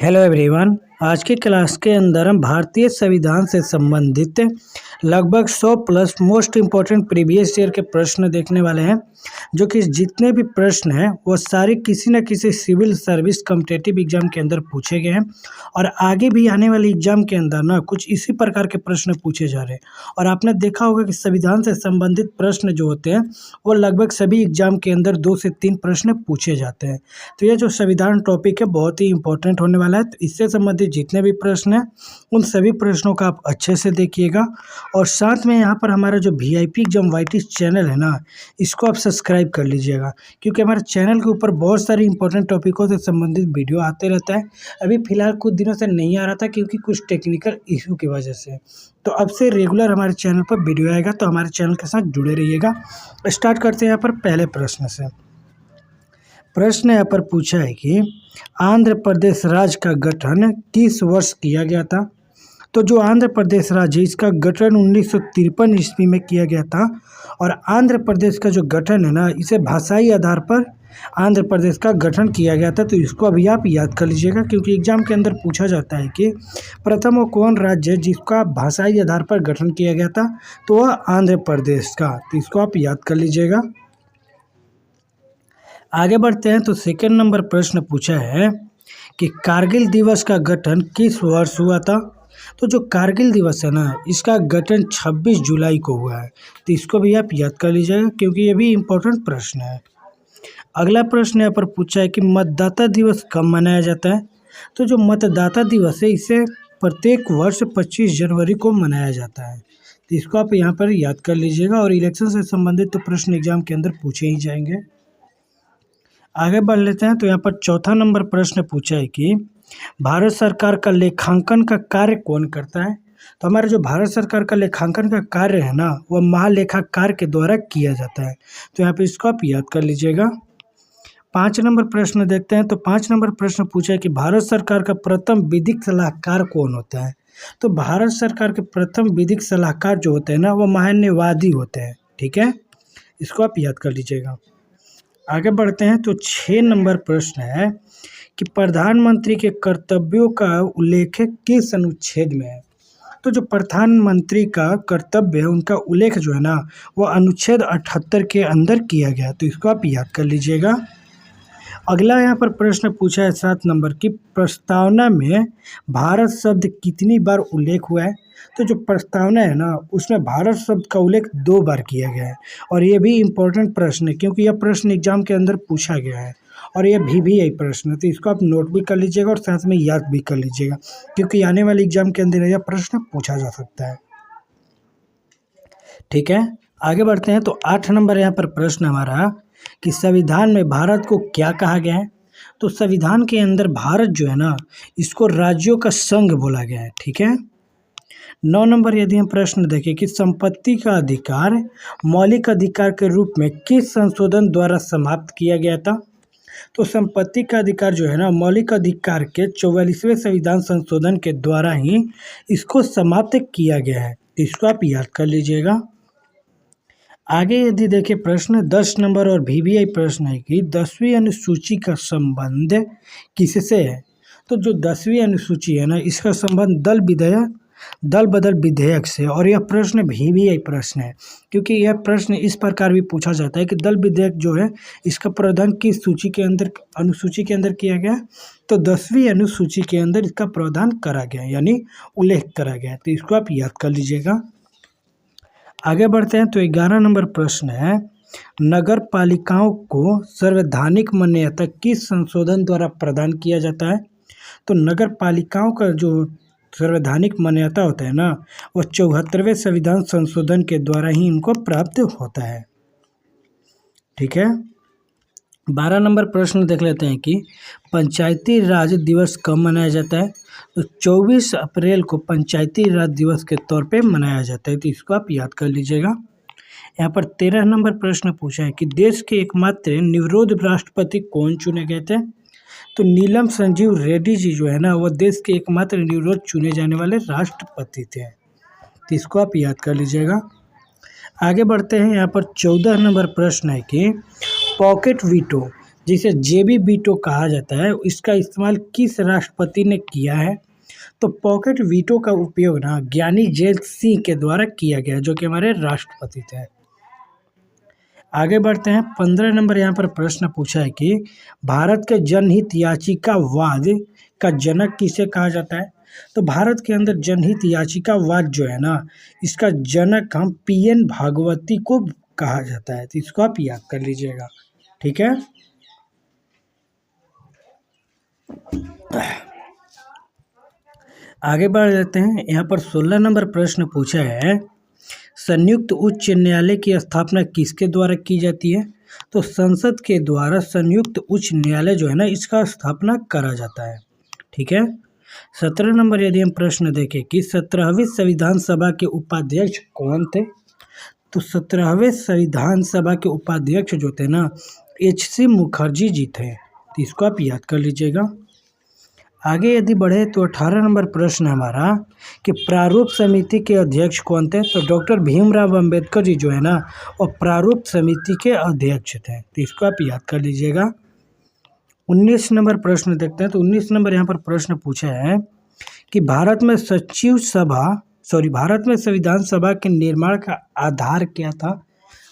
Hello everyone. आज की class के अंदर हम भारतीय संविधान से संबंधित लगभग 100 plus most important previous year के प्रश्न देखने वाले हैं, जो कि जितने भी प्रश्न हैं वो सारे किसी न किसी सिविल सर्विस कॉम्पिटिटिव एग्जाम के अंदर पूछे गए हैं और आगे भी आने वाले एग्जाम के अंदर ना कुछ इसी प्रकार के प्रश्न पूछे जा रहे हैं। और आपने देखा होगा कि संविधान से संबंधित प्रश्न जो होते हैं वो लगभग सभी एग्जाम के अंदर 2 से 3 प्रश्न पूछे जाते हैं। तो ये जो संविधान टॉपिक है बहुत ही इंपॉर्टेंट होने वाला है। तो इससे संबंधित जितने भी प्रश्न हैं उन सभी प्रश्नों का आप अच्छे से देखिएगा। और साथ में यहाँ पर हमारा जो VIP एग्जाम वाईटी चैनल है ना, इसको आप सब्सक्राइब कर लीजिएगा, क्योंकि हमारे चैनल के ऊपर बहुत सारी इंपॉर्टेंट टॉपिकों से संबंधित वीडियो आते रहता है। अभी फ़िलहाल कुछ दिनों से नहीं आ रहा था क्योंकि कुछ टेक्निकल इशू की वजह से। तो अब से रेगुलर हमारे चैनल पर वीडियो आएगा, तो हमारे चैनल के साथ जुड़े रहिएगा। स्टार्ट करते हैं यहाँ पर पहले प्रश्न से। प्रश्न यहाँ पर पूछा है कि आंध्र प्रदेश राज्य का गठन किस वर्ष किया गया था। तो जो आंध्र प्रदेश राज्य है इसका गठन 1953 ईस्वी में किया गया था। और आंध्र प्रदेश का जो गठन है ना, इसे भाषाई आधार पर आंध्र प्रदेश का गठन किया गया था। तो इसको अभी आप याद कर लीजिएगा, क्योंकि एग्जाम के अंदर पूछा जाता है कि प्रथम वो कौन राज्य है जिसका भाषाई आधार पर गठन किया गया था, तो वह आंध्र प्रदेश का। तो इसको आप याद कर लीजिएगा। आगे बढ़ते हैं तो सेकंड नंबर प्रश्न पूछा है कि कारगिल दिवस का गठन किस वर्ष हुआ था। तो जो कारगिल दिवस है ना, इसका गठन 26 जुलाई को हुआ है। तो इसको भी आप याद कर लीजिएगा, क्योंकि ये भी इम्पोर्टेंट प्रश्न है। अगला प्रश्न यहाँ पर पूछा है कि मतदाता दिवस कब मनाया जाता है। तो जो मतदाता दिवस है इसे प्रत्येक वर्ष 25 जनवरी को मनाया जाता है। तो इसको आप यहाँ पर याद कर लीजिएगा। और इलेक्शन से संबंधित तो प्रश्न एग्जाम के अंदर पूछे ही जाएंगे। आगे बढ़ लेते हैं तो यहाँ पर चौथा नंबर प्रश्न पूछा है कि भारत सरकार का लेखांकन का कार्य कौन करता है। तो हमारा जो भारत सरकार का लेखांकन का कार्य है ना, वह महालेखाकार के द्वारा किया जाता है। तो यहाँ पे इसको आप याद कर लीजिएगा। 5 नंबर प्रश्न देखते हैं तो 5 नंबर प्रश्न पूछा है कि भारत सरकार का प्रथम विधिक सलाहकार कौन होता है। तो भारत सरकार के प्रथम विधिक सलाहकार जो होते हैं ना, वो महान्यायवादी होते हैं। ठीक है, इसको आप याद कर लीजिएगा। आगे बढ़ते हैं तो 6 नंबर प्रश्न है कि प्रधानमंत्री के कर्तव्यों का उल्लेख किस अनुच्छेद में है। तो जो प्रधानमंत्री का कर्तव्य है उनका उल्लेख जो है ना, वो अनुच्छेद 78 के अंदर किया गया। तो इसको आप याद कर लीजिएगा। अगला यहाँ पर प्रश्न पूछा है 7 नंबर की प्रस्तावना में भारत शब्द कितनी बार उल्लेख हुआ है। तो जो प्रस्तावना है ना, उसमें भारत शब्द का उल्लेख 2 बार किया गया है। और ये भी इम्पोर्टेंट प्रश्न है, क्योंकि यह प्रश्न एग्जाम के अंदर पूछा गया है और यह भी यही प्रश्न है। तो इसको आप नोट भी कर लीजिएगा और साथ में याद भी कर लीजिएगा, क्योंकि आने वाले एग्जाम के अंदर यह प्रश्न पूछा जा सकता है। ठीक है, आगे बढ़ते हैं तो 8 नंबर यहाँ पर प्रश्न हमारा कि संविधान में भारत को क्या कहा गया है। तो संविधान के अंदर भारत जो है ना, इसको राज्यों का संघ बोला गया है। ठीक है। 9 नंबर यदि हम प्रश्न देखें कि संपत्ति का अधिकार मौलिक अधिकार के रूप में किस संशोधन द्वारा समाप्त किया गया था। तो संपत्ति का अधिकार जो है ना, मौलिक अधिकार के 44वें संविधान संशोधन के द्वारा ही इसको समाप्त किया गया है। तो इसको आप याद कर लीजिएगा। आगे यदि देखें प्रश्न 10 नंबर और VBI प्रश्न है कि 10वीं अनुसूची का संबंध किससे है। तो जो 10वीं अनुसूची है ना, इसका संबंध दल बदल विधेयक से। और यह प्रश्न VBI प्रश्न है, क्योंकि यह प्रश्न इस प्रकार भी पूछा जाता है कि दल विधेयक जो है इसका प्रावधान किस सूची के अंदर अनुसूची के अंदर किया गया। तो 10वीं अनुसूची के अंदर इसका प्रावधान करा गया, यानी उल्लेख करा गया। तो इसको आप याद कर लीजिएगा। आगे बढ़ते हैं तो 11 नंबर प्रश्न है नगर पालिकाओं को संवैधानिक मान्यता किस संशोधन द्वारा प्रदान किया जाता है। तो नगर पालिकाओं का जो संवैधानिक मान्यता होता है ना, वह 74वें संविधान संशोधन के द्वारा ही इनको प्राप्त होता है। ठीक है। 12 नंबर प्रश्न देख लेते हैं कि पंचायती राज दिवस कब मनाया जाता है। तो 24 अप्रैल को पंचायती राज दिवस के तौर पे मनाया जाता है। तो इसको आप याद कर लीजिएगा। यहाँ पर 13 नंबर प्रश्न पूछा है कि देश के एकमात्र निवृत्त राष्ट्रपति कौन चुने गए थे। तो नीलम संजीव रेड्डी जी जो है ना, वह देश के एकमात्र निवृत्त चुने जाने वाले राष्ट्रपति थे। तो इसको आप याद कर लीजिएगा। आगे बढ़ते हैं। यहाँ पर 14 नंबर प्रश्न है कि पॉकेट वीटो जिसे जेबी वीटो कहा जाता है, इसका इस्तेमाल किस राष्ट्रपति ने किया है? तो पॉकेट वीटो का उपयोग ना ज्ञानी जैल सिंह के द्वारा किया गया, जो कि हमारे राष्ट्रपति थे। आगे बढ़ते हैं। 15 नंबर यहाँ पर प्रश्न पूछा है कि भारत के जनहित याचिकावाद का जनक किसे कहा जाता है? तो भारत के अंदर जनहित याचिकावाद जो है ना, इसका जनक हम PN भागवती को कहा जाता है, तो इसको आप याद कर लीजिएगा। ठीक है। आगे बढ़ जाते हैं। यहाँ पर 16 नंबर प्रश्न पूछा है, संयुक्त उच्च न्यायालय की स्थापना किसके द्वारा की जाती है? तो संसद के द्वारा संयुक्त उच्च न्यायालय जो है ना, इसका स्थापना करा जाता है। ठीक है। 17 नंबर यदि हम प्रश्न देखें कि 17वीं संविधान सभा के उपाध्यक्ष कौन थे? तो 17वें संविधान सभा के उपाध्यक्ष जो थे ना, HC मुखर्जी जी थे, तो इसको आप याद कर लीजिएगा। आगे यदि बढ़े तो 18 नंबर प्रश्न हमारा कि प्रारूप समिति के अध्यक्ष कौन थे? तो डॉक्टर भीमराव अंबेडकर जी जो है ना, वो प्रारूप समिति के अध्यक्ष थे, तो इसको आप याद कर लीजिएगा। 19 नंबर प्रश्न देखते हैं। तो 19 नंबर यहाँ पर प्रश्न पूछा है कि भारत में संविधान सभा के निर्माण का आधार क्या था?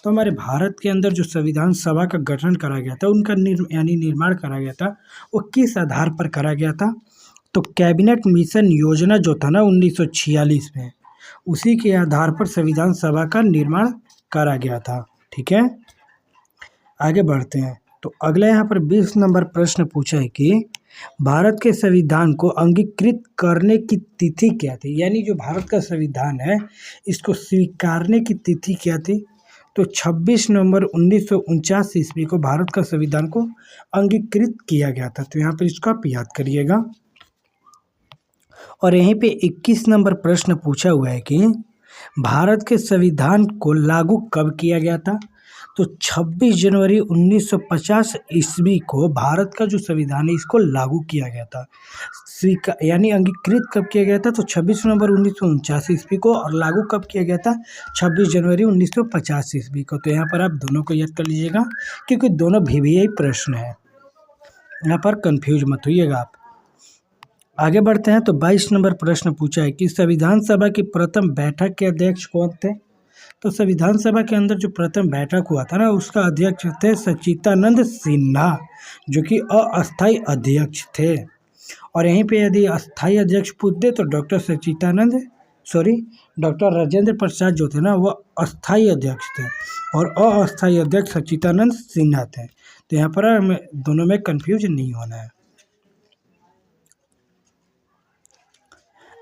तो हमारे भारत के अंदर जो संविधान सभा का गठन करा गया था, उनका निर्माण करा गया था, वो किस आधार पर करा गया था? तो कैबिनेट मिशन योजना जो था ना 1946 में, उसी के आधार पर संविधान सभा का निर्माण करा गया था। ठीक है। आगे बढ़ते हैं। तो अगला यहाँ पर 20 नंबर प्रश्न पूछा है कि भारत के संविधान को अंगीकृत करने की तिथि क्या थी? यानी जो भारत का संविधान है, इसको स्वीकारने की तिथि क्या थी? तो 26 नवंबर 1949 ईस्वी को भारत का संविधान को अंगीकृत किया गया था, तो यहाँ पर इसको आप याद करिएगा। और यहीं पे 21 नंबर प्रश्न पूछा हुआ है कि भारत के संविधान को लागू कब किया गया था? तो 26 जनवरी 1950 ईस्वी को भारत का जो संविधान है, इसको लागू किया गया था। यानी अंगीकृत कब किया गया था? तो 26 नवंबर 1949 ईस्वी को, और लागू कब किया गया था? 26 जनवरी 1950 ईस्वी को। तो यहाँ पर आप दोनों को याद कर लीजिएगा, क्योंकि दोनों VVI प्रश्न है, यहाँ पर कंफ्यूज मत होइएगा आप। आगे बढ़ते हैं। तो 22 नंबर प्रश्न पूछा है कि संविधान सभा की प्रथम बैठक के अध्यक्ष कौन थे? तो संविधान सभा के अंदर जो प्रथम बैठक हुआ था ना, उसका अध्यक्ष थे सच्चिदानंद सिन्हा, जो कि अस्थायी अध्यक्ष थे। और यहीं पे यदि अस्थायी अध्यक्ष पूछ दे तो डॉक्टर राजेंद्र प्रसाद जो थे ना, वो अस्थायी अध्यक्ष थे, और अस्थायी अध्यक्ष सच्चिदानंद सिन्हा थे। तो यहाँ पर हमें दोनों में कंफ्यूज नहीं होना है।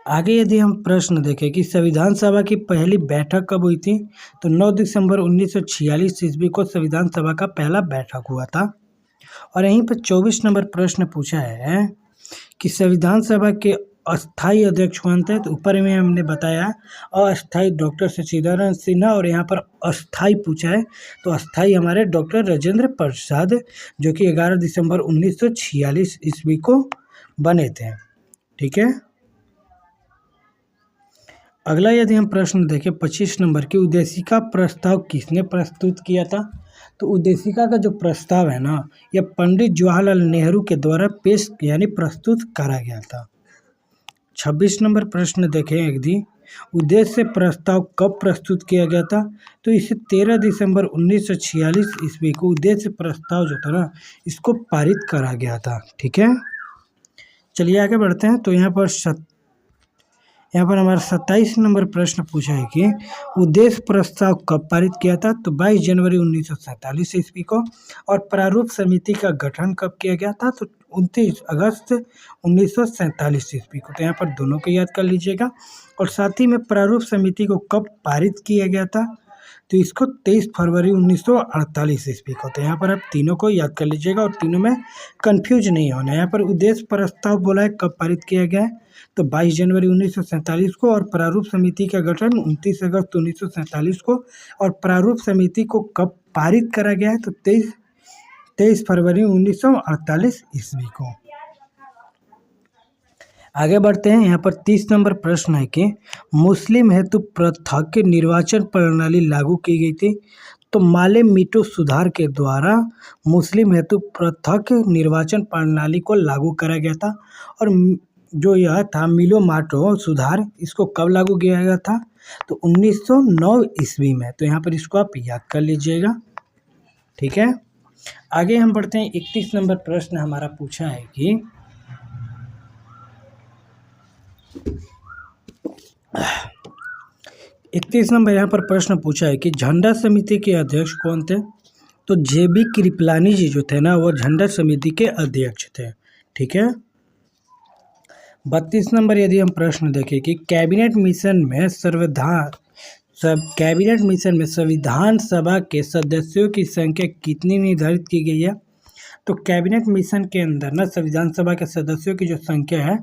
आगे यदि हम प्रश्न देखें कि संविधान सभा की पहली बैठक कब हुई थी? तो 9 दिसंबर 1946 ईस्वी को संविधान सभा का पहला बैठक हुआ था। और यहीं पर 24 नंबर प्रश्न पूछा है कि संविधान सभा के अस्थायी अध्यक्ष कौन थे? तो ऊपर में हमने बताया अस्थायी डॉक्टर सच्चिदानंद सिन्हा, और यहाँ पर अस्थायी पूछा है, तो अस्थायी हमारे डॉक्टर राजेंद्र प्रसाद, जो कि 11 दिसंबर 1946 ईस्वी को बने थे। ठीक है। अगला यदि हम प्रश्न देखें 25 नंबर की, उद्देशिका प्रस्ताव किसने प्रस्तुत किया था? तो उद्देशिका का जो प्रस्ताव है ना, यह पंडित जवाहरलाल नेहरू के द्वारा पेश यानी प्रस्तुत करा गया था। 26 नंबर प्रश्न देखें यदि उद्देश्य प्रस्ताव कब प्रस्तुत किया गया था? तो इसे 13 दिसंबर 1946 ईस्वी को उद्देश्य प्रस्ताव जो था ना, इसको पारित करा गया था। ठीक है। चलिए आगे बढ़ते हैं। तो यहाँ पर हमारा 27 नंबर प्रश्न पूछा है कि उद्देश्य प्रस्ताव कब पारित किया था? तो 22 जनवरी 1947 ईस्वी को। और प्रारूप समिति का गठन कब किया गया था? तो 29 अगस्त 1947 ईस्वी को। तो यहाँ पर दोनों को याद कर लीजिएगा। और साथ ही में प्रारूप समिति को कब पारित किया गया था? तो इसको 23 फरवरी 1948 ईस्वी को। तो यहाँ पर आप तीनों को याद कर लीजिएगा, और तीनों में कंफ्यूज नहीं होना। यहाँ पर उद्देश्य प्रस्ताव बोला है कब पारित किया गया है? तो 22 जनवरी 1947 को। और प्रारूप समिति का गठन 29 अगस्त 1947 को। और प्रारूप समिति को कब पारित करा गया है? तो 23 फरवरी 1948 ईस्वी को। आगे बढ़ते हैं। यहाँ पर 30 नंबर प्रश्न है कि मुस्लिम हेतु पृथक निर्वाचन प्रणाली लागू की गई थी। तो माले मीटो सुधार के द्वारा मुस्लिम हेतु पृथक निर्वाचन प्रणाली को लागू करा गया था। और जो यह था मिलो माटो सुधार, इसको कब लागू किया गया था? तो 1909 ईस्वी में। तो यहाँ पर इसको आप याद कर लीजिएगा, ठीक है। आगे हम बढ़ते हैं। 31 नंबर प्रश्न हमारा पूछा है कि 31 नंबर यहाँ पर प्रश्न पूछा है कि झंडा समिति के अध्यक्ष कौन थे? तो जेबी कृपलानी जी जो थे ना, वो झंडा समिति के अध्यक्ष थे, ठीक है। 32 नंबर यदि हम प्रश्न देखें कि कैबिनेट मिशन में संविधान सभा के सदस्यों की संख्या कितनी निर्धारित की गई है? तो कैबिनेट मिशन के अंदर ना संविधान सभा के सदस्यों की जो संख्या है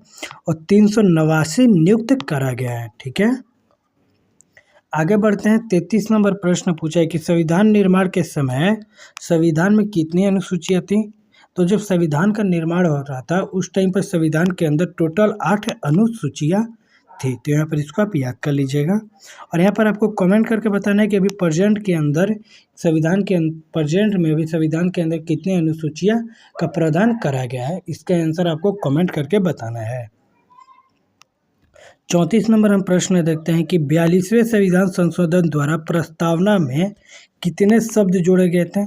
वो 389 नियुक्त करा गया है, ठीक है। आगे बढ़ते हैं। 33 नंबर प्रश्न पूछा है कि संविधान निर्माण के समय संविधान में कितनी अनुसूचियाँ थी? तो जब संविधान का निर्माण हो रहा था उस टाइम पर संविधान के अंदर टोटल 8 अनुसूचियाँ थी। तो यहाँ पर इसको आप याद कर लीजिएगा। और यहाँ पर आपको कमेंट करके बताना है कि अभी प्रेजेंट में भी संविधान के अंदर कितने अनुसूचियाँ का प्रावधान करा गया है, इसका आंसर आपको कमेंट करके बताना है। 34 नंबर हम प्रश्न देखते हैं कि 42वें संविधान संशोधन द्वारा प्रस्तावना में कितने शब्द जोड़े गए थे?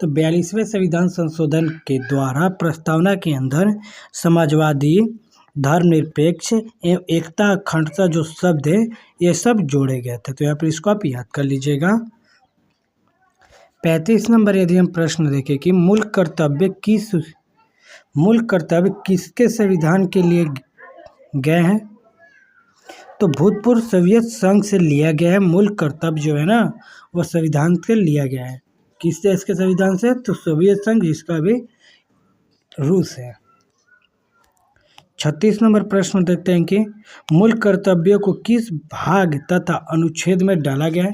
तो 42वें संविधान संशोधन के द्वारा प्रस्तावना के अंदर समाजवादी, धर्मनिरपेक्ष एवं एकता अखंडता जो शब्द है ये सब जोड़े गए थे। तो यहाँ पर इसको आप याद कर लीजिएगा। 35 नंबर यदि हम प्रश्न देखें कि मूल कर्तव्य किसके संविधान के लिए गए हैं? तो भूतपूर्व सोवियत संघ से लिया गया है। मूल कर्तव्य जो है ना वो संविधान से लिया गया है। किस देश के संविधान से? तो सोवियत संघ, जिसका भी रूस है। 36 नंबर प्रश्न देखते हैं कि मूल कर्तव्यों को किस भाग तथा अनुच्छेद में डाला गया है?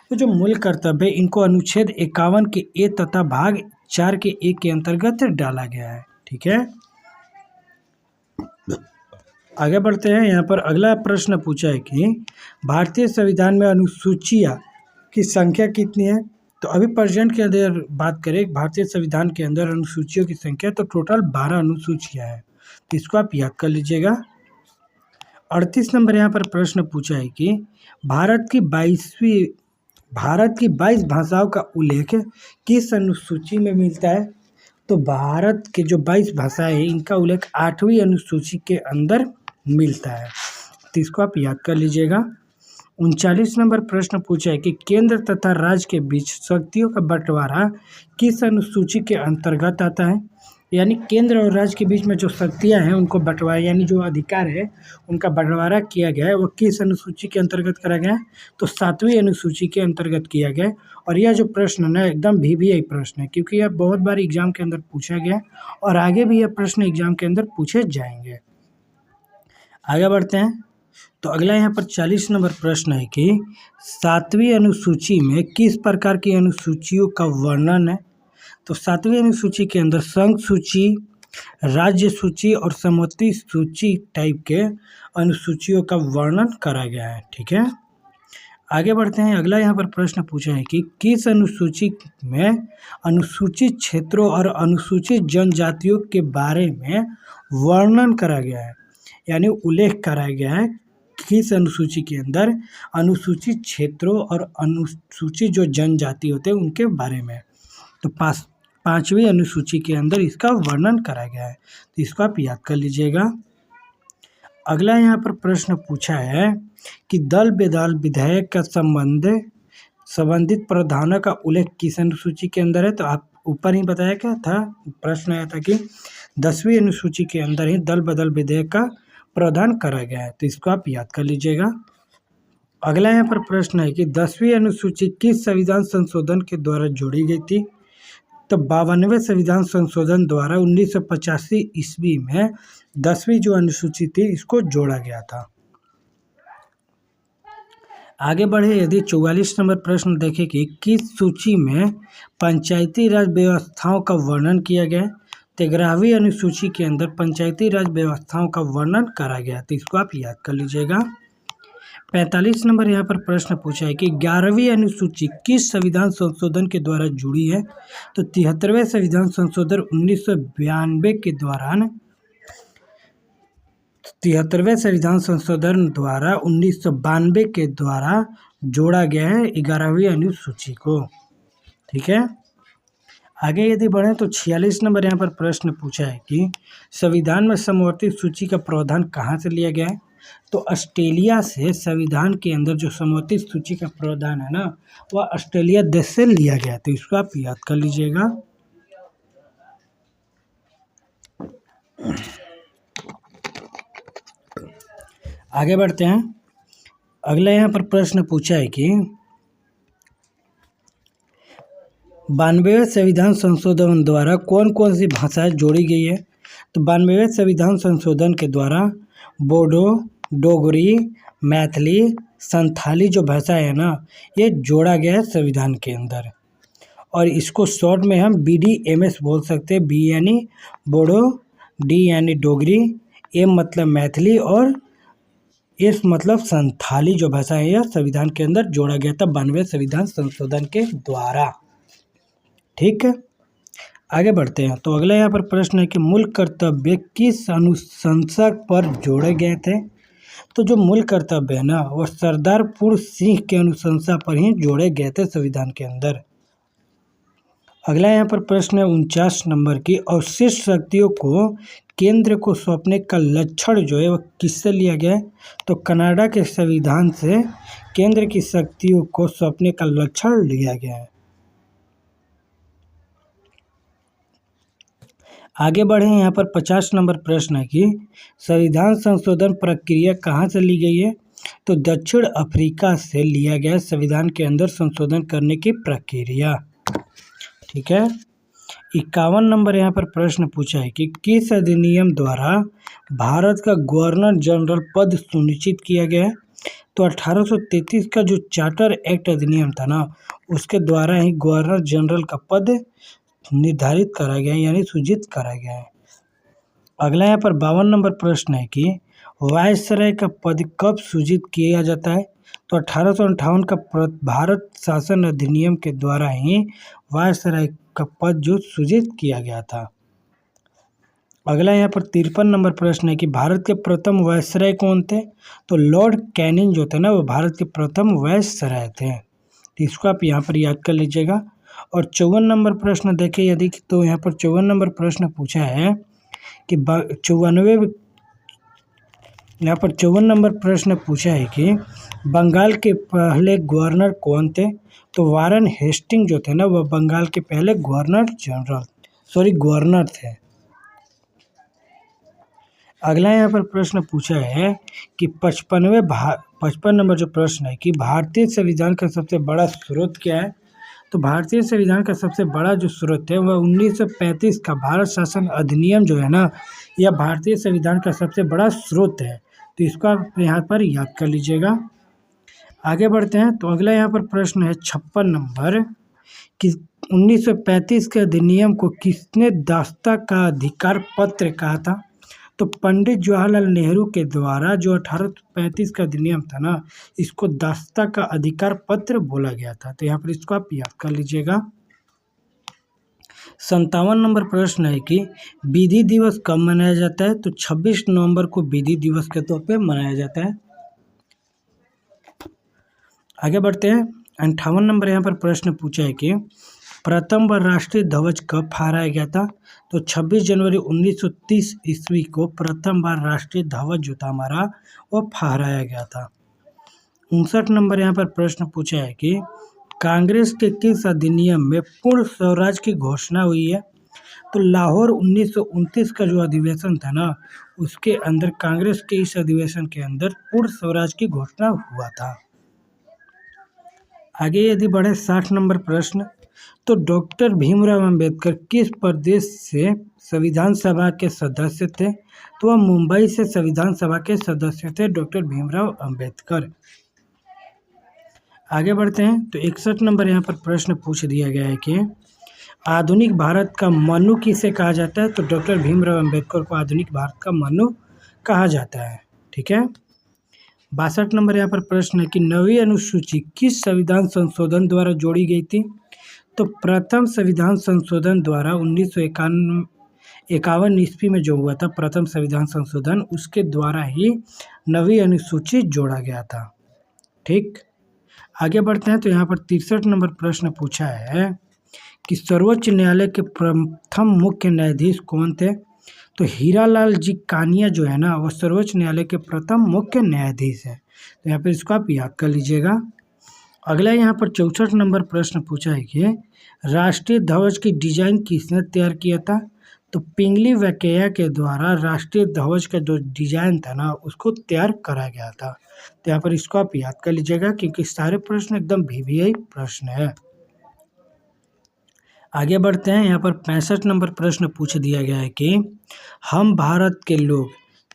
तो जो मूल कर्तव्य इनको अनुच्छेद 51 के ए तथा भाग 4 के ए के अंतर्गत डाला गया है, ठीक है। आगे बढ़ते हैं। यहाँ पर अगला प्रश्न पूछा है कि भारतीय संविधान में अनुसूचियाँ की संख्या कितनी है? तो अभी प्रेजेंट के अंदर बात करें भारतीय संविधान के अंदर अनुसूचियों की संख्या, तो टोटल 12 अनुसूचियाँ हैं। तो इसको आप याद कर लीजिएगा। 38 नंबर यहाँ पर प्रश्न पूछा है कि भारत की 22 भाषाओं का उल्लेख किस अनुसूची में मिलता है? तो भारत के जो 22 भाषाएं हैं इनका उल्लेख 8वीं अनुसूची के अंदर मिलता है। तो इसको आप याद कर लीजिएगा। 39 नंबर प्रश्न पूछा है कि केंद्र तथा राज्य के बीच शक्तियों का बंटवारा किस अनुसूची के अंतर्गत आता है? यानी केंद्र और राज्य के बीच में जो शक्तियां हैं उनको बंटवारा, यानी जो अधिकार है उनका बंटवारा किया गया है, वो किस अनुसूची के अंतर्गत करा गया है? तो 7वीं अनुसूची के अंतर्गत किया गया है। और यह जो प्रश्न है ना एकदम VVI प्रश्न है, क्योंकि यह बहुत बार एग्जाम के अंदर पूछा गया है और आगे भी यह प्रश्न एग्जाम के अंदर पूछे जाएंगे। आगे बढ़ते हैं। तो अगला यहाँ पर 40 नंबर प्रश्न है कि 7वीं अनुसूची में किस प्रकार की अनुसूचियों का वर्णन है? तो 7वीं अनुसूची के अंदर संघ सूची, राज्य सूची और समवर्ती सूची टाइप के अनुसूचियों का वर्णन करा गया है, ठीक है। आगे बढ़ते हैं। अगला यहाँ पर प्रश्न पूछा है कि किस अनुसूची में अनुसूचित क्षेत्रों और अनुसूचित जनजातियों के बारे में वर्णन करा गया है, यानी उल्लेख कराया गया है किस अनुसूची के अंदर अनुसूचित क्षेत्रों और अनुसूचित जो जनजाति होते हैं उनके बारे में। तो 5वीं अनुसूची के अंदर इसका वर्णन करा गया है। तो इसको आप याद कर लीजिएगा। अगला यहाँ पर प्रश्न पूछा है कि दल बेदल विधेयक का संबंधित प्रावधानों का उल्लेख किस अनुसूची के अंदर है? तो आप ऊपर ही बताया क्या था, प्रश्न आया था कि 10वीं अनुसूची के अंदर ही दल बदल विधेयक का प्रावधान करा गया है। तो इसको आप याद कर लीजिएगा। अगला यहाँ पर प्रश्न है कि 10वीं अनुसूची किस संविधान संशोधन के द्वारा जोड़ी गई थी? तो 52वें संविधान संशोधन द्वारा 1985 ईस्वी में 10वीं जो अनुसूची थी इसको जोड़ा गया था। आगे बढ़े। यदि 44 नंबर प्रश्न देखें कि किस सूची में पंचायती राज व्यवस्थाओं का वर्णन किया गया है? तो 11वीं अनुसूची के अंदर पंचायती राज व्यवस्थाओं का वर्णन करा गया। तो इसको आप याद कर लीजिएगा। 45 नंबर यहाँ पर प्रश्न पूछा है कि 11वीं अनुसूची किस संविधान संशोधन के द्वारा जुड़ी है? तो 73वें संविधान संशोधन 1992 के दौरान 73वें संविधान संशोधन द्वारा 1992 के द्वारा जोड़ा गया है 11वीं अनुसूची को। ठीक है, आगे यदि बढ़ें तो 46 नंबर यहाँ पर प्रश्न पूछा है कि संविधान में समवर्ती सूची का प्रावधान कहाँ से लिया गया है? तो ऑस्ट्रेलिया से संविधान के अंदर जो समवर्ती सूची का प्रावधान है ना, वह ऑस्ट्रेलिया देश से लिया गया, तो इसको आप याद कर लीजिएगा। आगे बढ़ते हैं। अगला यहाँ पर प्रश्न पूछा है कि 92वें संविधान संशोधन द्वारा कौन कौन सी भाषाएं जोड़ी गई है? तो 92वें संविधान संशोधन के द्वारा बोडो, डोगरी, मैथिली, संथाली जो भाषा है ना, ये जोड़ा गया है संविधान के अंदर, और इसको शॉर्ट में हम BDMS बोल सकते हैं। B यानी बोडो, D यानी डोगरी, M मतलब मैथिली और S मतलब संथाली जो भाषा है, यह संविधान के अंदर जोड़ा गया था 92वें संविधान संशोधन के द्वारा। ठीक है, आगे बढ़ते हैं। तो अगला यहाँ पर प्रश्न है कि मूल कर्तव्य किस अनुशंसा पर जोड़े गए थे? तो जो मूल कर्तव्य है ना, वह सरदार पूर्ण सिंह के अनुशंसा पर ही जोड़े गए थे संविधान के अंदर। अगला यहाँ पर प्रश्न है 49 नंबर की अवशिष्ट शक्तियों को केंद्र को सौंपने का लक्षण जो है वह किससे लिया गया है? तो कनाडा के संविधान से केंद्र की शक्तियों को सौंपने का लक्षण लिया गया है। आगे बढ़े, यहाँ पर 50 नंबर प्रश्न है कि संविधान संशोधन प्रक्रिया कहाँ से ली गई है? तो दक्षिण अफ्रीका से लिया गया संविधान के अंदर संशोधन करने की प्रक्रिया। ठीक है, 51 नंबर यहाँ पर प्रश्न पूछा है कि किस अधिनियम द्वारा भारत का गवर्नर जनरल पद सुनिश्चित किया गया है? तो 1833 का जो चार्टर एक्ट अधिनियम था ना, उसके द्वारा ही गवर्नर जनरल का पद निर्धारित करा गया है, यानी सूचित करा गया है। अगला यहाँ पर 52 नंबर प्रश्न है कि वायसराय का पद कब सूचित किया जाता है? तो 1858 का भारत शासन अधिनियम के द्वारा ही वायसराय का पद जो सूचित किया गया था। अगला यहाँ पर 53 नंबर प्रश्न है कि भारत के प्रथम वायसराय कौन थे? तो लॉर्ड कैनिंग जो थे ना, वो भारत के प्रथम वायसराय थे, तो इसको आप यहाँ पर याद कर लीजिएगा। और 54 नंबर प्रश्न देखें यदि, तो यहाँ पर 54 नंबर प्रश्न पूछा है कि 54 नंबर प्रश्न पूछा है कि बंगाल के पहले गवर्नर कौन थे? तो वारन हेस्टिंग जो थे ना, वह बंगाल के पहले गवर्नर थे। अगला यहाँ पर प्रश्न पूछा है कि 55 नंबर जो प्रश्न है कि भारतीय संविधान का सबसे बड़ा स्रोत क्या है? तो भारतीय संविधान का सबसे बड़ा जो स्रोत है वह 1935 का भारत शासन अधिनियम जो है ना, यह भारतीय संविधान का सबसे बड़ा स्रोत है, तो इसको आप यहाँ पर याद कर लीजिएगा। आगे बढ़ते हैं। तो अगला यहाँ पर प्रश्न है 56 नंबर कि 1935 के अधिनियम को किसने दास्ता का अधिकार पत्र कहा था? तो पंडित जवाहरलाल नेहरू के द्वारा जो 1835 का अधिनियम था ना, इसको दास्ता का अधिकार पत्र बोला गया था, तो यहाँ पर इसको आप याद कर लीजिएगा। 57 नंबर प्रश्न है कि विधि दिवस कब मनाया जाता है? तो 26 नवंबर को विधि दिवस के तौर पे मनाया जाता है। आगे बढ़ते हैं। 58 नंबर यहाँ पर प्रश्न पूछा है कि प्रथम बार राष्ट्रीय ध्वज कब फहराया गया था? तो 26 जनवरी 1930 ईस्वी को प्रथम बार राष्ट्रीय ध्वज जो था हमारा वो फहराया गया था। 59 नंबर यहाँ पर प्रश्न पूछा है कि कांग्रेस के किस अधिनियम में पूर्ण स्वराज की घोषणा हुई है? तो लाहौर 1929 का जो अधिवेशन था ना, उसके अंदर कांग्रेस के इस अधिवेशन के अंदर पूर्ण स्वराज की घोषणा हुआ था। आगे यदि बढ़े 60 नंबर प्रश्न, तो डॉक्टर भीमराव अंबेडकर किस प्रदेश से संविधान सभा के सदस्य थे? तो वह मुंबई से संविधान सभा के सदस्य थे डॉक्टर भीमराव अंबेडकर। आगे बढ़ते हैं। तो 61 नंबर यहाँ पर प्रश्न पूछ दिया गया है कि आधुनिक भारत का मनु किसे कहा जाता है? तो डॉक्टर भीमराव अंबेडकर को आधुनिक भारत का मनु कहा जाता है। ठीक है, 62 नंबर यहाँ पर प्रश्न है कि नवी अनुसूची किस संविधान संशोधन द्वारा जोड़ी गई थी? तो प्रथम संविधान संशोधन द्वारा 1951 ईस्वी में जो हुआ था प्रथम संविधान संशोधन, उसके द्वारा ही नवी अनुसूची जोड़ा गया था। ठीक, आगे बढ़ते हैं। तो यहाँ पर 63 नंबर प्रश्न पूछा है कि सर्वोच्च न्यायालय के प्रथम मुख्य न्यायाधीश कौन थे? तो हीरालाल जी कानिया जो है ना, वो सर्वोच्च न्यायालय के प्रथम मुख्य न्यायाधीश हैं। तो यहाँ पर इसको आप याद कर लीजिएगा। अगला यहाँ पर 64 नंबर प्रश्न पूछा है कि राष्ट्रीय ध्वज की डिजाइन किसने तैयार किया था? तो पिंगली वेंकैया के द्वारा राष्ट्रीय ध्वज का जो डिजाइन था ना, उसको तैयार करा गया था। तो यहाँ पर इसको आप याद कर लीजिएगा क्योंकि सारे प्रश्न एकदम वीवीआई प्रश्न है। आगे बढ़ते हैं। यहाँ पर 65 नंबर प्रश्न पूछ दिया गया है कि हम भारत के लोग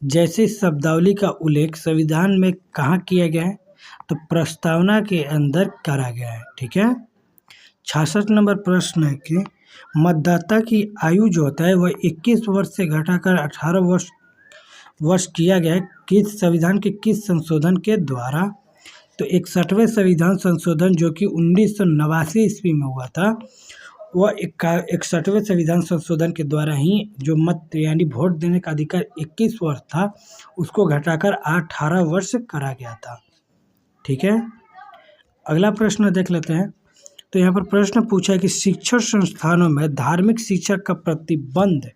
जैसे शब्दावली का उल्लेख संविधान में कहाँ किया गया है? तो प्रस्तावना के अंदर करा गया है। ठीक है। 66 नंबर प्रश्न है कि मतदाता की आयु जो होता है वह 21 वर्ष से घटाकर 18 वर्ष किया गया है किस संविधान के किस संशोधन के द्वारा? तो 61वें संविधान संशोधन जो कि 1989 ईस्वी में हुआ था, वह 61वें संविधान संशोधन के द्वारा ही जो मत यानी वोट देने का अधिकार 21 वर्ष था, उसको घटाकर 18 वर्ष करा गया था। ठीक है। अगला प्रश्न देख लेते हैं। तो यहाँ पर प्रश्न पूछा है कि शिक्षण संस्थानों में धार्मिक शिक्षा का प्रतिबंध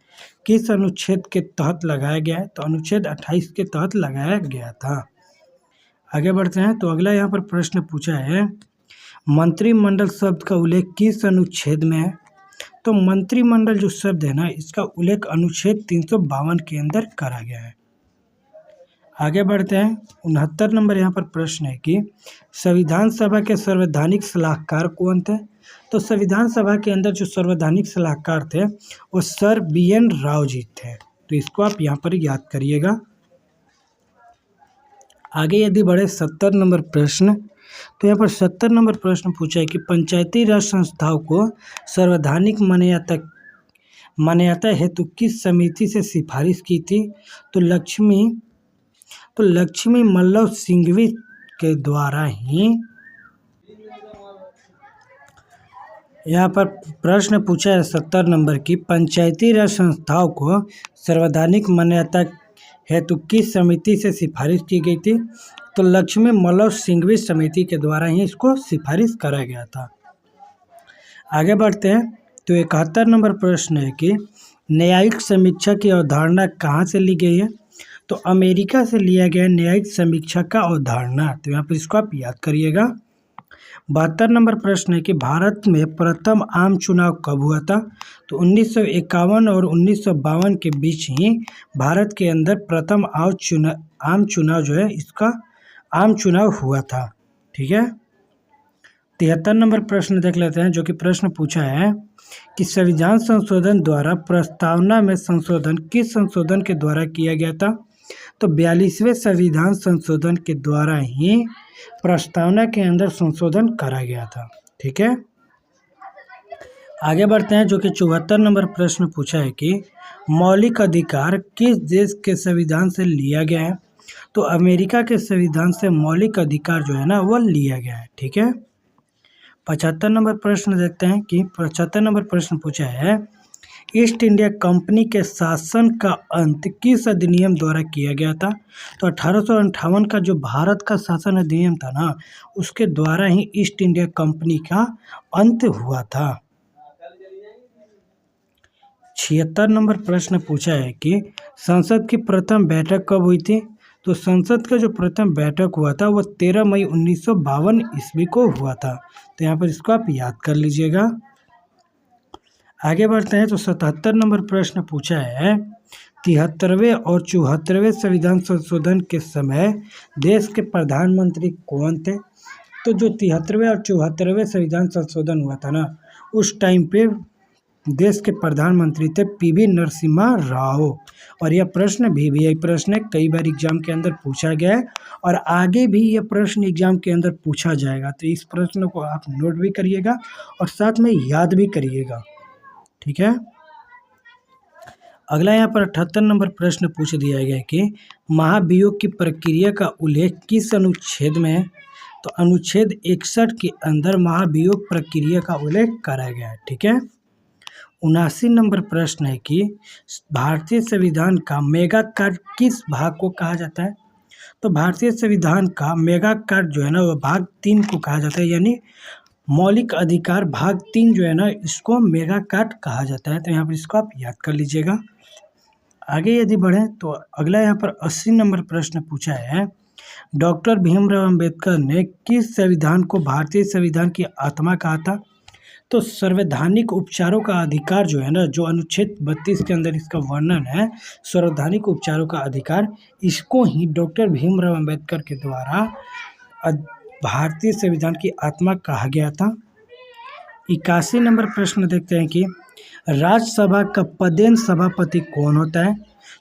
किस अनुच्छेद के तहत लगाया गया है? तो अनुच्छेद 28 के तहत लगाया गया था। आगे बढ़ते हैं। तो अगला यहाँ पर प्रश्न पूछा है मंत्रिमंडल शब्द का उल्लेख किस अनुच्छेद में है? तो मंत्रिमंडल जो शब्द है ना, इसका उल्लेख अनुच्छेद 352 के अंदर करा गया है। आगे बढ़ते हैं। 69 नंबर यहाँ पर प्रश्न है कि संविधान सभा के संवैधानिक सलाहकार कौन थे? तो संविधान सभा के अंदर जो संवैधानिक सलाहकार थे वो सर BN राव जी थे। तो इसको आप यहाँ पर याद करिएगा। आगे यदि बढ़े 70 नंबर प्रश्न, तो यहाँ पर 70 नंबर प्रश्न पूछा है कि पंचायती राज संस्थाओं को संवैधानिक मान्यता हेतु किस समिति से सिफारिश की थी? तो लक्ष्मी मल्लव सिंघवी के द्वारा ही यहाँ पर प्रश्न पूछा है 70 नंबर की पंचायती राज संस्थाओं को संवैधानिक मान्यता हेतु किस समिति से सिफारिश की गई थी? तो लक्ष्मी मल्लव सिंघवी समिति के द्वारा ही इसको सिफारिश करा गया था। आगे बढ़ते हैं। तो 71 नंबर प्रश्न है कि न्यायिक समीक्षा की अवधारणा कहाँ से ली गई है? तो अमेरिका से लिया गया न्यायिक समीक्षा का अवधारणा। तो यहाँ पर इसको आप याद करिएगा। 72 नंबर प्रश्न है कि भारत में प्रथम आम चुनाव कब हुआ था? तो 1951 और 1952 के बीच ही भारत के अंदर प्रथम आम चुनाव जो है इसका आम चुनाव हुआ था। ठीक है। 73 नंबर प्रश्न देख लेते हैं जो कि प्रश्न पूछा है कि संविधान संशोधन द्वारा प्रस्तावना में संशोधन किस संशोधन के द्वारा किया गया था? तो 42वें संविधान संशोधन के द्वारा ही प्रस्तावना के अंदर संशोधन करा गया था। ठीक है। आगे बढ़ते हैं जो कि 74 नंबर प्रश्न पूछा है कि मौलिक अधिकार किस देश के संविधान से लिया गया है? तो अमेरिका के संविधान से मौलिक अधिकार जो है ना वो लिया गया है। ठीक है। 75 नंबर प्रश्न देखते हैं कि 75 नंबर प्रश्न पूछा है ईस्ट इंडिया कंपनी के शासन का अंत किस अधिनियम द्वारा किया गया था? तो 1858 का जो भारत का शासन अधिनियम था ना, उसके द्वारा ही ईस्ट इंडिया कंपनी का अंत हुआ था। 76 नंबर प्रश्न पूछा है कि संसद की प्रथम बैठक कब हुई थी? तो संसद का जो प्रथम बैठक हुआ था वो 13 मई 1952 ईस्वी को हुआ था। तो यहाँ पर इसको आप याद कर लीजिएगा। आगे बढ़ते हैं। तो 77 नंबर प्रश्न पूछा है 73वें और 74वें संविधान संशोधन के समय देश के प्रधानमंत्री कौन थे? तो जो 73वें और 74वें संविधान संशोधन हुआ था ना, उस टाइम पे देश के प्रधानमंत्री थे PV नरसिम्हा राव। और यह प्रश्न वीवीआई प्रश्न है, कई बार एग्जाम के अंदर पूछा गया है और आगे भी यह प्रश्न एग्जाम के अंदर पूछा जाएगा। तो इस प्रश्न को आप नोट भी करिएगा और साथ में याद भी करिएगा। ठीक है। अगला यहाँ पर 78 नंबर प्रश्न पूछ दिया गया है कि महाभियोग की प्रक्रिया का उल्लेख किस अनुच्छेद में है। तो अनुच्छेद 61 के अंदर महाभियोग प्रक्रिया का उल्लेख करा गया है। ठीक है। 79 नंबर प्रश्न है कि भारतीय संविधान का मेगा कार्ड किस भाग को कहा जाता है। तो भारतीय संविधान का मेगा कार्ड जो है ना वो भाग 3 को कहा जाता है, यानी मौलिक अधिकार भाग 3 जो है ना इसको मेगा कार्ड कहा जाता है। तो यहाँ पर इसको आप याद कर लीजिएगा। आगे यदि बढ़ें तो अगला यहाँ पर 80 नंबर प्रश्न पूछा है, डॉक्टर भीमराव अंबेडकर ने किस संविधान को भारतीय संविधान की आत्मा कहा था। तो संवैधानिक उपचारों का अधिकार जो है ना, जो अनुच्छेद 32 के अंदर इसका वर्णन है, संवैधानिक उपचारों का अधिकार, इसको ही डॉक्टर भीमराव अंबेडकर के द्वारा भारतीय संविधान की आत्मा कहा गया था। 81 नंबर प्रश्न देखते हैं कि राज्यसभा का पदेन सभापति कौन होता है।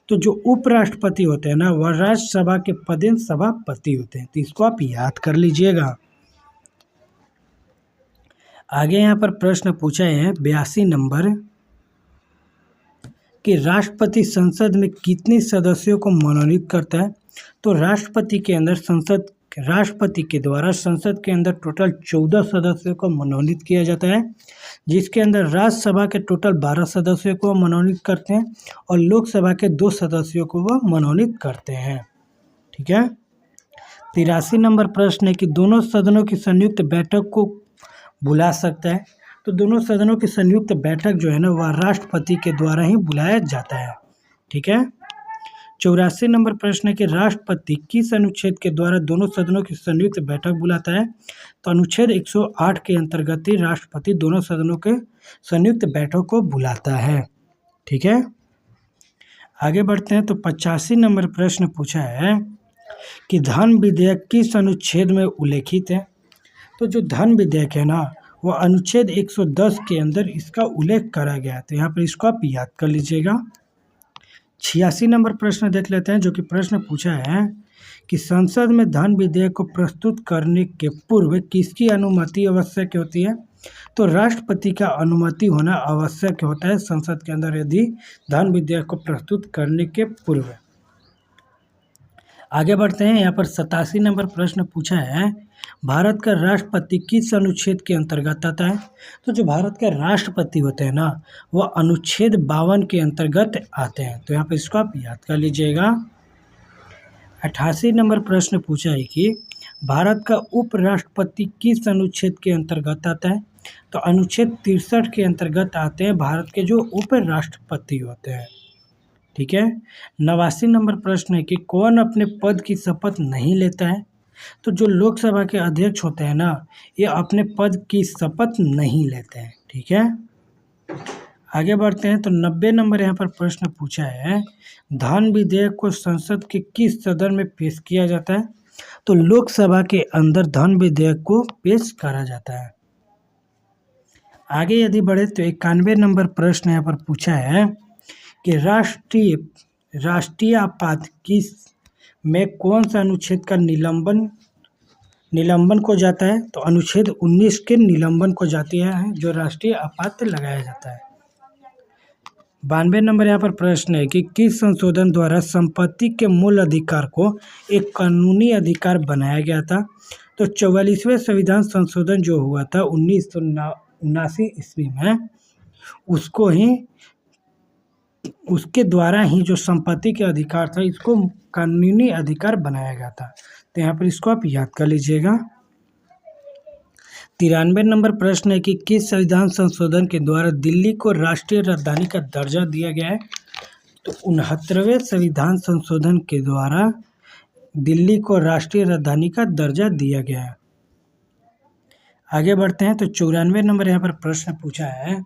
तो जो उपराष्ट्रपति होते हैं ना वह राज्यसभा के पदेन सभापति होते हैं। तो इसको आप याद कर लीजिएगा। आगे यहाँ पर प्रश्न पूछा है 82 नंबर कि राष्ट्रपति संसद में कितने सदस्यों को मनोनीत करता है। तो राष्ट्रपति के द्वारा संसद के अंदर टोटल 14 सदस्यों को मनोनीत किया जाता है, जिसके अंदर राज्यसभा के टोटल 12 सदस्यों को मनोनीत करते हैं और लोकसभा के 2 सदस्यों को वह मनोनीत करते हैं। ठीक है। 83 नंबर प्रश्न है कि दोनों सदनों की संयुक्त बैठक को बुला सकता है। तो दोनों सदनों की संयुक्त बैठक जो है ना वह राष्ट्रपति के द्वारा ही बुलाया जाता है। ठीक है। 84 नंबर प्रश्न है कि राष्ट्रपति किस अनुच्छेद के द्वारा दोनों सदनों की संयुक्त बैठक बुलाता है। तो अनुच्छेद 108 के अंतर्गत ही राष्ट्रपति दोनों सदनों के संयुक्त बैठक को बुलाता है। ठीक है। आगे बढ़ते हैं तो 85 नंबर प्रश्न पूछा है कि धन विधेयक किस अनुच्छेद में उल्लेखित है। तो जो धन विधेयक है ना वो अनुच्छेद 110 के अंदर इसका उल्लेख करा गया है। तो यहाँ पर इसको आप याद कर लीजिएगा। 86 नंबर प्रश्न देख लेते हैं, जो कि प्रश्न पूछा है कि संसद में धन विधेयक को प्रस्तुत करने के पूर्व किसकी अनुमति आवश्यक होती है। तो राष्ट्रपति का अनुमति होना आवश्यक होता है संसद के अंदर यदि धन विधेयक को प्रस्तुत करने के पूर्व। आगे बढ़ते हैं। यहाँ पर 87 नंबर प्रश्न पूछा है भारत का राष्ट्रपति किस अनुच्छेद के अंतर्गत आता है। तो जो भारत के राष्ट्रपति होते हैं ना वह अनुच्छेद 52 के अंतर्गत आते हैं। तो यहाँ पर इसको आप याद कर लीजिएगा। 88 नंबर प्रश्न पूछा है कि भारत का उपराष्ट्रपति किस अनुच्छेद के अंतर्गत आता है। तो अनुच्छेद 63 के अंतर्गत आते हैं भारत के जो उपराष्ट्रपति होते हैं। ठीक है। 89 नंबर प्रश्न है कि कौन अपने पद की शपथ नहीं लेता है। तो जो लोकसभा के अध्यक्ष होते हैं ना ये अपने पद की शपथ नहीं लेते हैं। ठीक है। आगे बढ़ते हैं तो 90 नंबर यहाँ पर प्रश्न पूछा है धन विधेयक को संसद के किस सदन में पेश किया जाता है। तो लोकसभा के अंदर धन विधेयक को पेश करा जाता है। आगे यदि बढ़े तो 91 नंबर प्रश्न यहाँ पर पूछा है कि राष्ट्रीय आपात किस में कौन सा अनुच्छेद का निलंबन को जाता है। तो अनुच्छेद 19 के निलंबन को जाती है जो राष्ट्रीय आपात लगाया जाता है। 92 नंबर यहाँ पर प्रश्न है कि किस संशोधन द्वारा संपत्ति के मूल अधिकार को एक कानूनी अधिकार बनाया गया था। तो 44वें संविधान संशोधन जो हुआ था 1979 ईस्वी में उसके द्वारा ही जो संपत्ति के अधिकार था इसको कानूनी अधिकार बनाया गया था। तो यहाँ पर इसको आप याद कर लीजिएगा। 93 नंबर प्रश्न है कि किस संविधान संशोधन के द्वारा दिल्ली को राष्ट्रीय राजधानी का दर्जा दिया गया है। तो 69वें संविधान संशोधन के द्वारा दिल्ली को राष्ट्रीय राजधानी का दर्जा दिया गया है। आगे बढ़ते हैं तो 94 नंबर यहाँ पर प्रश्न पूछा है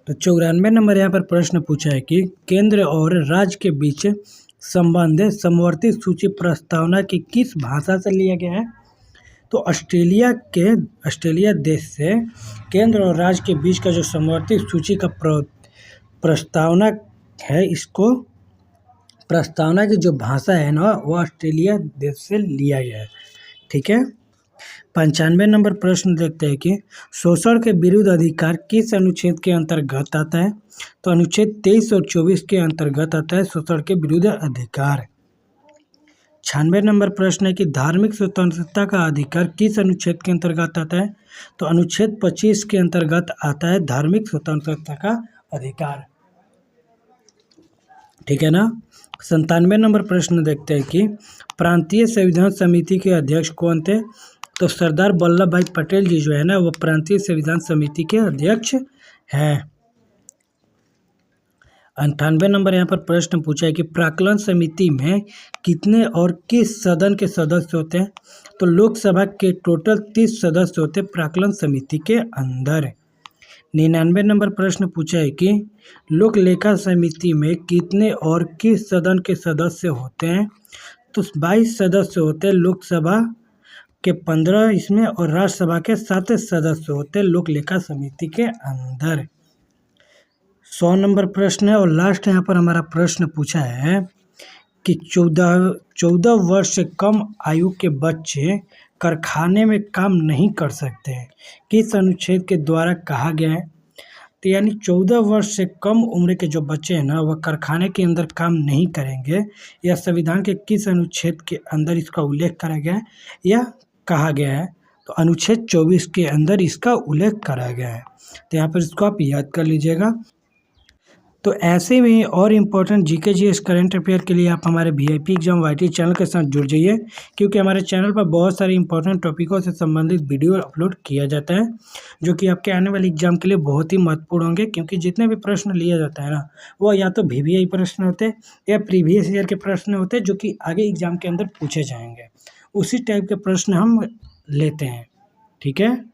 तो 94 नंबर यहाँ पर प्रश्न पूछा है कि केंद्र और राज्य के बीच संबंध समवर्ती सूची प्रस्तावना की किस भाषा से लिया गया है। तो ऑस्ट्रेलिया देश से केंद्र और राज्य के बीच का जो समवर्ती सूची का प्रस्तावना है, इसको प्रस्तावना की जो भाषा है ना वो ऑस्ट्रेलिया देश से लिया गया है। ठीक है। 95 नंबर प्रश्न देखते हैं कि शोषण के विरुद्ध अधिकार किस अनुच्छेद के अंतर्गत आता है। तो अनुच्छेद 23 और 24 के अंतर्गत आता है शोषण के विरुद्ध अधिकार। 96 नंबर प्रश्न है कि धार्मिक स्वतंत्रता का अधिकार किस अनुच्छेद के अंतर्गत आता है। तो अनुच्छेद 25 के अंतर्गत आता है धार्मिक स्वतंत्रता का अधिकार। ठीक है ना। 97 नंबर प्रश्न देखते हैं कि प्रांतीय संविधान समिति के अध्यक्ष कौन थे। तो सरदार वल्लभ भाई पटेल जी जो है ना वो प्रांतीय संविधान समिति के अध्यक्ष हैं। 98 नंबर यहाँ पर प्रश्न पूछा है कि प्राक्कलन समिति में कितने और किस सदन के सदस्य होते हैं। तो लोकसभा के टोटल 30 सदस्य होते हैं प्राक्कलन समिति के अंदर। 99 नंबर प्रश्न पूछा है कि लोक लेखा समिति में कितने और किस सदन के सदस्य होते हैं। तो 22 सदस्य होते हैं लोकसभा के, 15 इसमें और राज्यसभा के 7 सदस्य होते हैं लोक लेखा समिति के अंदर। 100 नंबर प्रश्न है और लास्ट यहाँ पर हमारा प्रश्न पूछा है कि 14 वर्ष से कम आयु के बच्चे कारखाने में काम नहीं कर सकते हैं, किस अनुच्छेद के द्वारा कहा गया है। तो यानी 14 वर्ष से कम उम्र के जो बच्चे हैं ना वह कारखाने के अंदर काम नहीं करेंगे, यह संविधान के किस अनुच्छेद के अंदर इसका उल्लेख करा गया है या कहा गया है। तो अनुच्छेद 24 के अंदर इसका उल्लेख करा गया है। तो यहाँ पर इसको आप याद कर लीजिएगा। तो ऐसे में और important GK GS current affair के लिए आप हमारे वीआईपी एग्जाम वाईटी चैनल के साथ जुड़ जाइए, क्योंकि हमारे चैनल पर बहुत सारे इंपॉर्टेंट टॉपिकों से संबंधित वीडियो अपलोड किया जाता है जो कि आपके आने वाले एग्जाम के लिए बहुत ही महत्वपूर्ण होंगे। क्योंकि जितने भी प्रश्न लिया जाता है ना वो या तो VVI प्रश्न होते हैं या प्रीवियस ईयर के प्रश्न होते हैं जो कि आगे एग्जाम के अंदर पूछे जाएंगे, उसी टाइप के प्रश्न हम लेते हैं। ठीक है।